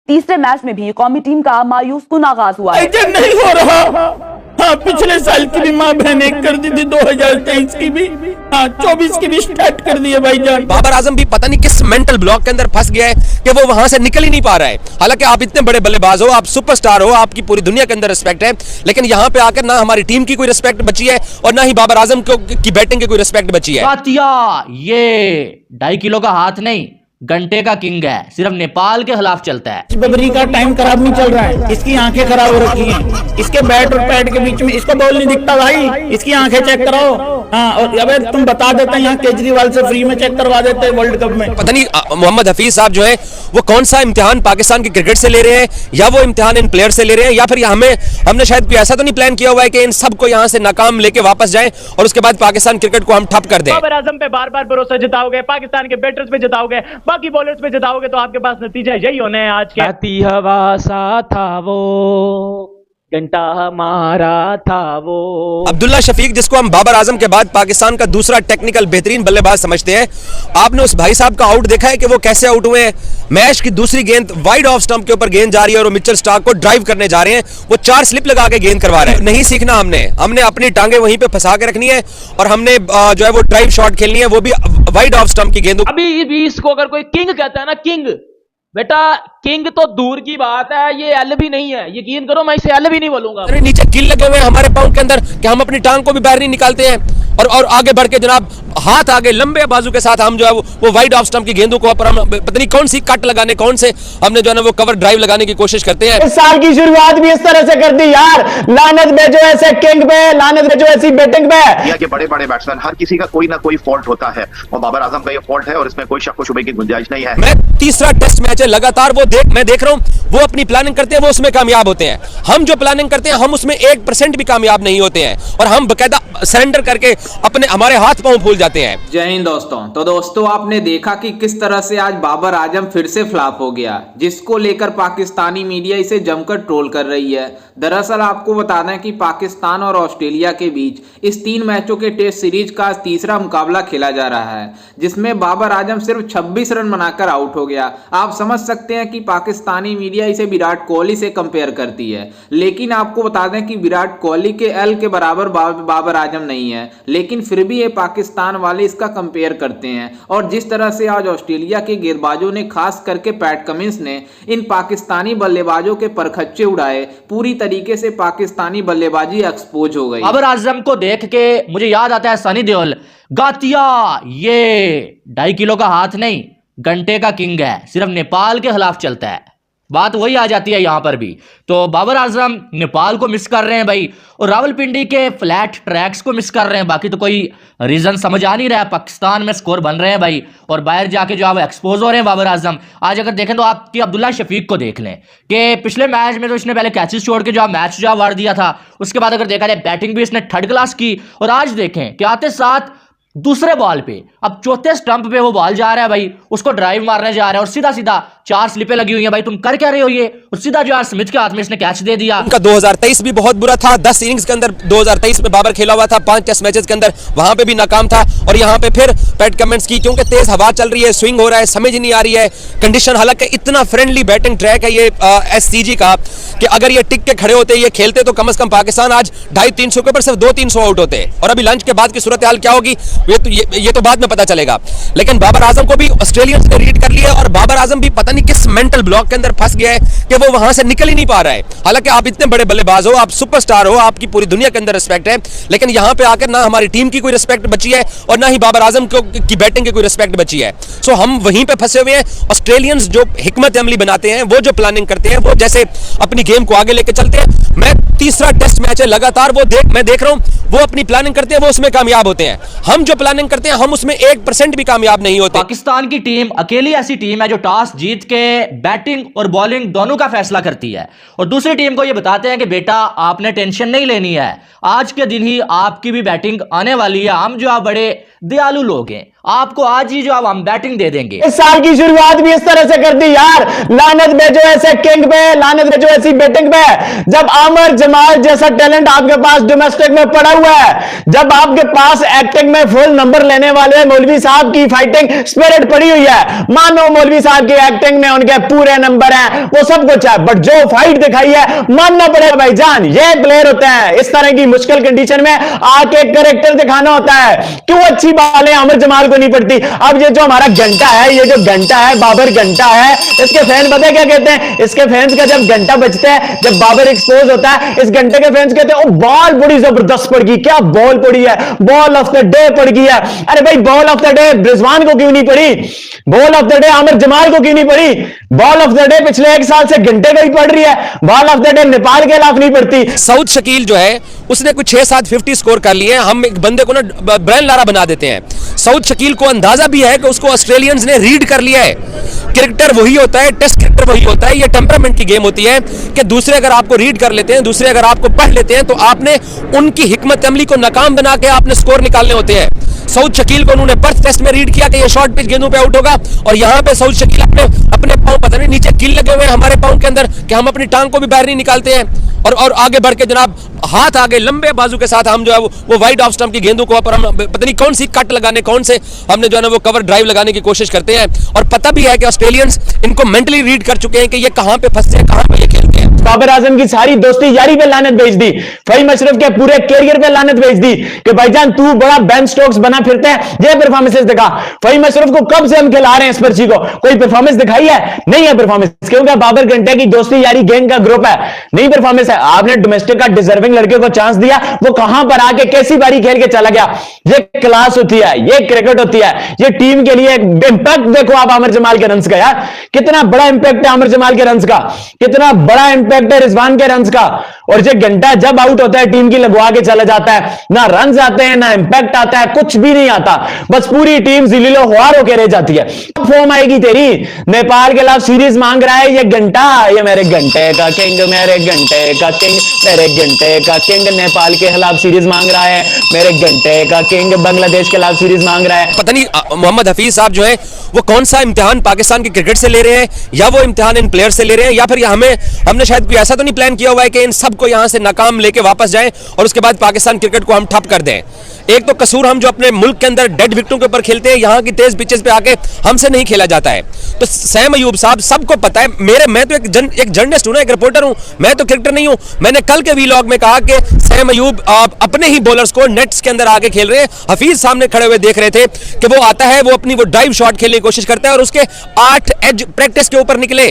तीसरे मैच में भी कौमी टीम का मायूस कुन आगाज हुआ है। नहीं हो रहा। हाँ, पिछले साल की भी माँ बहन एक कर दी थी, 2023 की भी, हाँ 24 की भी स्टार्ट कर दी है भाईजान। बाबर आजम भी पता नहीं किस मेंटल ब्लॉक के अंदर फंस गया है कि वो वहां से निकल ही नहीं पा रहा है। हालांकि आप इतने बड़े बल्लेबाज हो, आप सुपरस्टार हो, आपकी पूरी दुनिया के अंदर रिस्पेक्ट है, लेकिन यहाँ पे आकर ना हमारी टीम की कोई रिस्पेक्ट बची है और ना ही बाबर आजम की बैटिंग की कोई रिस्पेक्ट बची है। ये 2.5 किलो का हाथ नहीं, घंटे का किंग है, सिर्फ नेपाल के खिलाफ चलता है। बबरी का टाइम खराब नहीं चल रहा है, इसकी आंखें खराब हो रखी हैं, इसके बैट और पैड के बीच में इसको बॉल नहीं दिखता भाई, इसकी आंखें चेक कराओ। हाँ, और अबे तुम बता देते यहाँ केजरीवाल से फ्री में चेक करवा देते वर्ल्ड कप में। पता नहीं मोहम्मद हफीज साहब जो है वो कौन सा इम्तिहान पाकिस्तान की क्रिकेट से ले रहे हैं, या वो इम्तिहान इन प्लेयर से ले रहे हैं, या फिर हमने शायद कोई ऐसा तो नहीं प्लान किया हुआ है कि इन सबको यहाँ से नाकाम लेके वापस जाएं और उसके बाद पाकिस्तान क्रिकेट को हम ठप कर दें। बाबर आजम पे बार बार भरोसा जताओगे, पाकिस्तान के बैटर्स पे जताओगे, बाकी बॉलर्स पे जताओगे, तो आपके पास नतीजा यही होने हैं आज के। आती हवा सा था वो, घंटा हमारा था वो। अब्दुल्ला शफीक, जिसको हम बाबर आजम के बाद पाकिस्तान का दूसरा टेक्निकल बेहतरीन बल्लेबाज समझते हैं, आपने उस भाई साहब का आउट देखा है कि वो कैसे आउट हुए हैं। मैच की दूसरी गेंद वाइड ऑफ स्टंप के ऊपर गेंद जा रही है और वो मिचेल स्टार्क को ड्राइव करने जा रहे हैं, वो 4 स्लिप लगा के गेंद करवा रहे हैं। नहीं सीखना हमने अपनी टांगे वहीं पे फंसा के रखनी है और हमने जो है वो ड्राइव शॉट खेलनी है, वो भी वाइड ऑफ स्टंप की गेंद। अभी भी इसको अगर कोई किंग कहता है ना, किंग, बेटा किंग तो दूर की बात है, ये एल भी नहीं है, यकीन करो मैं इसे एल भी नहीं बोलूंगा। नीचे कील लगे हुए हैं हमारे पाँव के अंदर कि हम अपनी टांग को भी बाहर नहीं निकालते हैं और आगे बढ़ के जनाब हाथ आगे लंबे बाजू के साथ हम जो है वो वाइड ऑफ स्टंप की गेंदों को पर हम पता नहीं कौन सी कट लगाने, कौन से हमने जो है ना वो कवर ड्राइव लगाने की कोशिश करते हैं। इस साल की शुरुआत भी इस तरह से कर दी यार, लानत भेजो ऐसे किंग पे, लानत भेजो ऐसी बैटिंग पे। दुनिया के बड़े बड़े बैट्समैन हर किसी का कोई ना कोई फॉल्ट होता है और बाबर आजम का ये फॉल्ट है और इसमें कोई शक व शुबे की गुंजाइश नहीं है। मैं तीसरा टेस्ट मैच है लगातार मैं देख रहा हूं, वो अपनी प्लानिंग करते हैं, वो उसमें कामयाब होते हैं। हम जो प्लानिंग करते हैं हम उसमें 1% भी कामयाब नहीं होते हैं और हम बकायदा सरेंडर करके अपने हमारे हाथ पांव फूल जाते हैं। जय हिंद दोस्तों। तो दोस्तों आपने देखा कि किस तरह से आज बाबर आजम फिर से फ्लॉप हो गया, जिसको लेकर पाकिस्तानी मीडिया इसे जमकर ट्रोल कर रही है। दरअसल आपको बता दें कि पाकिस्तान और ऑस्ट्रेलिया के बीच इस 3 मैचों के टेस्ट सीरीज का तीसरा मुकाबला खेला जा रहा है, जिसमें बाबर आजम सिर्फ 26 रन बनाकर आउट हो गया। आप समझ सकते हैं कि पाकिस्तानी मीडिया इसे विराट कोहली से कंपेयर करती है, लेकिन आपको बता दें कि विराट कोहली के एल के बराबर बाबर आजम नहीं है, लेकिन फिर भी ये पाकिस्तान वाले इसका कंपेयर करते हैं। और जिस तरह से आज ऑस्ट्रेलिया के गेंदबाजों ने, खास करके पैट कमिंस ने, इन पाकिस्तानी बल्लेबाजों के परखच्चे उड़ाए, पूरी तरीके से पाकिस्तानी बल्लेबाजी एक्सपोज हो गई। बाबर आजम को देख के मुझे याद आता है सनी देओल, गातिया ये 2.5 किलो का हाथ नहीं, घंटे का किंग है, सिर्फ नेपाल के खिलाफ चलता है। बात वही आ जाती है यहां पर भी। तो बाबर आजम नेपाल को मिस कर रहे हैं भाई, और रावलपिंडी के फ्लैट ट्रैक्स को मिस कर रहे हैं। बाकी तो कोई रीजन समझ आ नहीं रहा है। पाकिस्तान में स्कोर बन रहे हैं भाई और बाहर जाके जो आप एक्सपोज हो रहे हैं बाबर आजम। आज अगर देखें तो आपकी अब्दुल्ला शफीक को देख लें कि पिछले मैच में तो इसने पहले कैचेस छोड़ के जो मैच जो वार दिया था, उसके बाद अगर देखा जाए बैटिंग भी इसने थर्ड क्लास की। और आज देखें कि आते साथ दूसरे बॉल पे, अब चौथे स्टंप पे वो बॉल जा रहा है भाई, उसको ड्राइव मारने जा रहा है और सीधा सीधा 4 स्लिपें लगी हुई हैं भाई, तुम कर क्या रहे हो ये? और सीधा जो आज स्मिथ के हाथ में इसने कैच दे दिया। उनका 2023 भी बहुत बुरा था। 10 इनिंग्स के अंदर 2023 में बाबर खेला हुआ था, 5 टेस्ट मैचेस के अंदर, वहां पे भी नाकाम था। और यहाँ पे फिर पैट कमेंट्स की, क्योंकि तेज हवा चल रही है, स्विंग हो रहा है, समझ नहीं आ रही है कंडीशन। हालांकि इतना फ्रेंडली बैटिंग ट्रैक है ये SCG का कि अगर ये टिक के खड़े होते, ये खेलते, तो कम से कम पाकिस्तान आज 250-300 के ऊपर सिर्फ 200-300 आउट होते। और अभी लंच के बाद की सूरत हाल क्या होगी ये तो बाद में पता चलेगा। लेकिन बाबर आजम को भी ऑस्ट्रेलियंस ने रीड कर लिया और बाबर आजम भी पता नहीं किस मेंटल ब्लॉक के अंदर फंस गया है कि वो वहां से निकल ही नहीं पा रहा है। हालांकि आप इतने बड़े बल्लेबाज हो, आप सुपरस्टार हो, आपकी पूरी दुनिया के अंदर रिस्पेक्ट है, लेकिन यहां पे आकर ना हमारी टीम की कोई रिस्पेक्ट बची है और ना ही बाबर आजम की बैटिंग की कोई रिस्पेक्ट बची है। सो हम वहीं पे फंसे हुए हैं। ऑस्ट्रेलियंस जो हिकमत अमली बनाते हैं, वो जो प्लानिंग करते हैं, वो जैसे अपनी गेम को आगे लेके चलते हैं। मैं तीसरा टेस्ट मैच है लगातार मैं देख रहा हूं, वो अपनी प्लानिंग करते हैं, वो उसमें कामयाब होते हैं। हम जो प्लानिंग करते हैं हम उसमें 1% भी कामयाब नहीं होते। पाकिस्तान की टीम अकेली ऐसी टीम है जो टॉस जीत के बैटिंग और बॉलिंग दोनों का फैसला करती है और दूसरी टीम को ये बताते हैं कि बेटा आपने टेंशन नहीं लेनी है, आज के दिन ही आपकी भी बैटिंग आने वाली है। हम जो आप बड़े दयालु लोग हैं, आपको आज ही जो अब हम बैटिंग दे देंगे। इस साल की शुरुआत भी इस तरह से कर दी यार, लानत भेजो ऐसे किंग पे, लानत भेजो ऐसी बैटिंग पे। जब आमिर जमाल जैसा टैलेंट आपके पास डोमेस्टिक में पड़ा हुआ है, जब आपके पास एक्टिंग में फुल नंबर लेने वाले मौलवी साहब की फाइटिंग स्पिरिट पड़ी हुई है, मानो मौलवी साहब की एक्टिंग में उनके पूरे नंबर हैं, वो सब कुछ है, बट जो फाइट दिखाई है मानना पड़ेगा भाईजान, ये प्लेयर होते हैं। इस तरह की मुश्किल कंडीशन में आके करेक्टर दिखाना होता है। क्यों अच्छी बालें आमिर जमाल को नहीं पड़ती? अब ये जो हमारा घंटा है, ये जो घंटा है, बाबर घंटा है, इसके फैन पता है क्या कहते हैं? इसके फैंस का जब घंटा बजता है, जब बाबर एक्सपोज होता है, इस घंटे के फैंस कहते हैं ओ बॉल बड़ी जबरदस्त पड़ गई, क्या बॉल पड़ी है, बॉल ऑफ द डे पड़ गई है। अरे भाई ball of the day Rizwan को क्यों नहीं पड़ी? Ball of the day Aamir Jamal को क्यों नहीं पड़ी? बॉल ऑफ द डे पिछले एक साल से घंटे को ही पड़ रही है, ball of the day Nepal के खिलाफ नहीं पड़ती। सऊद शकील जो है उसने कुछ 6-7 50 स्कोर कर लिए हैं। हम एक बंदे को ना ब्रेन लारा बना देते हैं। सऊद शकील को अंदाजा भी है कि उसको ऑस्ट्रेलियंस ने रीड कर लिया है। क्रिकेटर वही होता है, टेस्ट क्रिकेटर वही होता है, ये टेम्परामेंट की गेम होती है कि दूसरे अगर आपको रीड कर लेते हैं, दूसरे अगर आपको पढ़ लेते हैं, तो आपने उनकी हिकमत अमली को नाकाम बना के आपने स्कोर निकालने होते हैं। सऊद शकील को उन्होंने पर्थ टेस्ट में रीड किया कि ये शॉर्ट पिच गेंदों पे आउट होगा, और यहां पे सऊद शकील अपने पांव पता नहीं नीचे कील लगे हुए हैं हमारे पांव के अंदर कि हम अपनी टांग को भी बाहर नहीं निकालते हैं, और आगे बढ़ के जनाब हाथ आगे लंबे बाजू के साथ हम जो है वो वाइड ऑफ स्टंप की गेंदों को पर हम पता नहीं कौन सी कट लगाने, कौन से हमने जो है ना वो कवर ड्राइव लगाने की कोशिश करते हैं। और पता भी है कि ऑस्ट्रेलियंस इनको मेंटली रीड कर चुके हैं कि ये कहां पे फंसते हैं, कहां पे ये खेलते हैं। बाबर आजम की सारी दोस्ती यारी पे लानत भेज दी, फहीम अशरफ के पूरे कैरियर पे लानत भेज दी कि भाईजान तू बड़ा बेन स्टोक्स बना फिरते हैं, ये परफॉर्मेंसेस दिखा। फहीम अशरफ को कब से हम खिला रहे हैं इस पर्ची को, कोई परफॉर्मेंस दिखाई है? नहीं है परफॉर्मेंस, क्योंकि बाबर घंटे की दोस्ती यारी गैंग का ग्रुप है, नहीं परफॉर्मेंस है। आपने डोमेस्टिक का डिजर्विंग लड़के को चांस दिया, वो कहां पर आके कैसी बारी खेल के चला गया। ये क्लास होती है, ये क्रिकेट होती है, ये टीम के लिए इंपैक्ट देखो आप आमिर जमाल के रन्स का, यार कितना बड़ा इंपैक्ट है आमिर जमाल के रन्स का, कितना बड़ा इंपैक्ट है रिजवान के रन्स का। और ये घंटा जब आउट होता है टीम की लगवा के चला जाता है, ना रन्स आते हैं, ना इंपैक्ट आता है, कुछ भी नहीं आता, बस पूरी टीम जिलीलो ख्वार होकर रह जाती है। फॉर्म आएगी तेरी, नेपाल के खिलाफ सीरीज मांग रहा है ये घंटा, ये मेरे घंटे का किंग, मेरे घंटे का किंग, मेरे घंटे का किंग नेपाल के खिलाफ सीरीज मांग रहा है, मेरे घंटे का किंग बांग्लादेश के खिलाफ सीरीज मांग रहा है। पता नहीं मोहम्मद हफीज साहब जो है वो कौन सा इम्तिहान पाकिस्तान के क्रिकेट से ले रहे हैं, या वो इम्तिहान इन प्लेयर से ले रहे हैं, या फिर हमने शायद कोई ऐसा तो नहीं प्लान किया हुआ है कि इन सबको यहां से नाकाम लेके वापस जाएं और उसके बाद पाकिस्तान क्रिकेट को हम ठप कर दें। एक तो कसूर हम जो अपने मुल्क के अंदर डेड विकेटों के ऊपर खेलते हैं, यहां की तेज पिचेस पे आके हमसे नहीं खेला जाता है। तो सैम अयूब साहब सबको पता है, मैं तो एक जर्नलिस्ट हूं ना, एक रिपोर्टर हूं, मैं तो क्रिकेटर नहीं हूं। मैंने कल के वीलॉग में कहा कि सैम अयूब अपने ही बॉलर्स को नेट्स के अंदर आके खेल रहे हैं। हफीज सामने खड़े हुए देख रहे थे कि वो आता है, वो अपनी वो ड्राइव शॉट खेलने की कोशिश करता है और उसके 8 एज प्रैक्टिस के ऊपर निकले,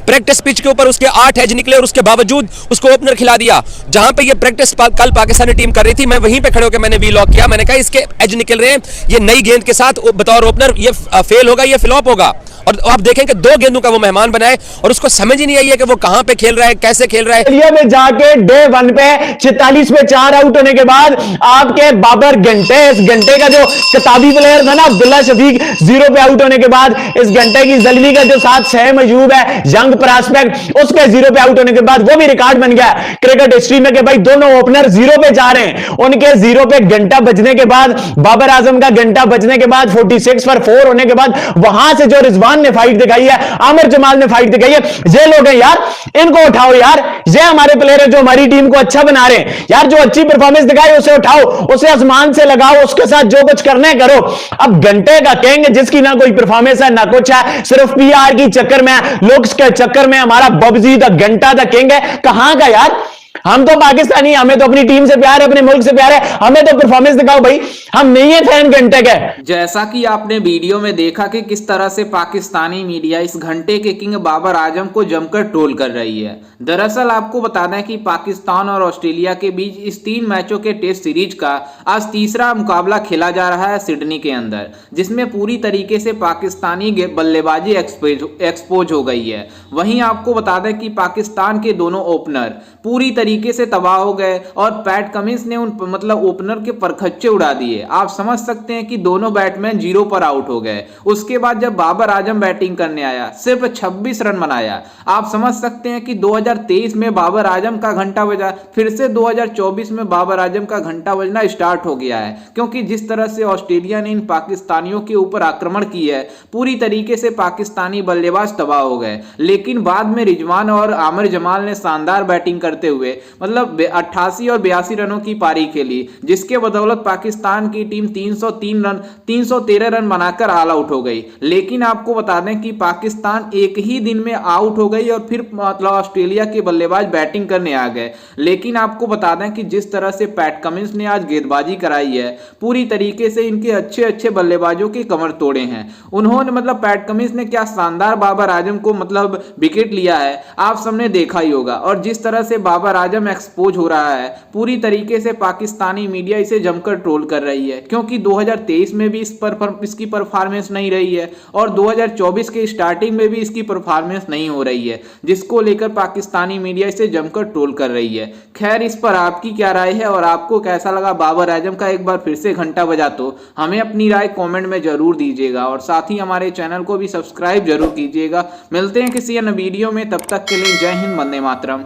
प्रैक्टिस पिच के ऊपर उसके 8 एज निकले और उसके बावजूद उसको ओपनर खिला दिया। जहां पे ये प्रैक्टिस कल पाकिस्तानी टीम कर रही थी, मैं वहीं पे खड़े होकर मैंने वीलॉग किया, मैंने कहा इसके एज निकल रहे हैं, ये नई गेंद के साथ बतौर ओपनर ये फेल होगा, ये फ्लॉप होगा। और आप देखें कि 2 गेंदों का वो मेहमान बनाए और उसको समझ ही नहीं आई है कि वो कहां पे खेल रहा है, कैसे खेल रहा है। में जाके डे 1 पे 46 पे 4 आउट होने के बाद आपके बाबर घंटे, इस घंटे का जो किताबी प्लेयर था ना अब्दुल्ला शफीक, 0 पे आउट होने के बाद इस घंटे की जलवी का जो साथ सैम अयूब है यंग प्रॉस्पेक्ट, उसके 0 पे आउट होने के बाद वो भी रिकॉर्ड बन गया क्रिकेट हिस्ट्री में कि भाई दोनों ओपनर 0 पे जा रहे हैं। उनके 0 पे घंटा बजने के बाद, बाबर आजम का घंटा बजने के बाद 46 पर 4 होने के बाद वहां से जो रिजवान ने फाइट दिखाई है, आमिर जमाल ने फाइट दिखाई है, ये लोग हैं यार, इनको उठाओ यार। ये हमारे प्लेयर है जो हमारी टीम को अच्छा बना रहे हैं यार, जो अच्छी परफॉर्मेंस दिखाए उसे उठाओ, उसे आसमान से लगाओ, उसके साथ जो कुछ करना है करो। अब घंटे का किंग जिसकी ना कोई परफॉर्मेंस है ना कुछ है, सिर्फ पीआर की चक्कर में, लुक्स के चक्कर में हमारा बब्जी द घंटा द किंग है, कहां का यार। हम तो पाकिस्तानी, हमें तो अपनी टीम से प्यार है, अपने मुल्क से प्यार है, हमें तो परफॉर्मेंस दिखाओ भाई, हम नहीं है फैन घंटे के। जैसा कि आपने वीडियो में देखा कि किस तरह से पाकिस्तानी मीडिया इस घंटे के किंग बाबर आजम को जमकर ट्रोल कर रही है। दरअसल आपको बता दें कि पाकिस्तान और ऑस्ट्रेलिया के बीच इस 3 मैचों के टेस्ट सीरीज का आज तीसरा मुकाबला खेला जा रहा है सिडनी के अंदर, जिसमें पूरी तरीके से पाकिस्तानी बल्लेबाजी एक्सपोज हो गई है। वहीं आपको बता दें कि पाकिस्तान के दोनों ओपनर पूरी तरीके तरीके से तबाह हो गए और पैट कमिंस ने उन मतलब ओपनर के परखच्चे उड़ा दिए। आप समझ सकते हैं कि दोनों बैट्समैन 0 पर आउट हो गए। उसके बाद जब बाबर आजम बैटिंग करने आया, सिर्फ 26 रन बनाया। आप समझ सकते हैं कि 2023 में बाबर आजम का घंटा बजा, फिर से 2024 में बाबर आजम का घंटा बजना स्टार्ट हो गया है, क्योंकि जिस तरह से ऑस्ट्रेलिया ने इन पाकिस्तानियों के ऊपर आक्रमण की है, पूरी तरीके से पाकिस्तानी बल्लेबाज तबाह हो गए। लेकिन बाद में रिजवान और आमिर जमाल ने शानदार बैटिंग करते हुए मतलब 88 और 82 रनों की पारी खेली, जिसके बदौलत पाकिस्तान की टीम 313 रन बनाकर ऑल आउट हो गई। लेकिन आपको बता दें कि पाकिस्तान एक ही दिन में आउट हो गई और फिर मतलब ऑस्ट्रेलिया के बल्लेबाज बैटिंग करने आ गए। लेकिन आपको बता दें कि जिस तरह से पैट कमिंस ने आज गेंदबाजी कराई है, पूरी तरीके से इनके अच्छे बल्लेबाजों के कमर तोड़े हैं उन्होंने। मतलब पैट कमिंस ने क्या शानदार बाबर आजम को मतलब विकेट लिया है, आप सबने देखा ही होगा। और जिस तरह से बाबर आजम एक्सपोज हो रहा है, पूरी तरीके से पाकिस्तानी मीडिया इसे जमकर ट्रोल कर रही है, क्योंकि 2023 में भी इसकी परफॉर्मेंस नहीं रही है और 2024 के स्टार्टिंग में भी इसकी परफॉर्मेंस नहीं हो रही है, जिसको लेकर पाकिस्तानी मीडिया इसे जमकर ट्रोल कर रही है। खैर, इस पर आपकी क्या राय है और आपको कैसा लगा बाबर आजम का एक बार फिर से घंटा बजा? तो हमें अपनी राय कमेंट में जरूर दीजिएगा और साथ ही हमारे चैनल को भी सब्सक्राइब जरूर कीजिएगा। मिलते हैं किसी अन्य वीडियो में, तब तक के लिए जय हिंद, वंदे मातरम।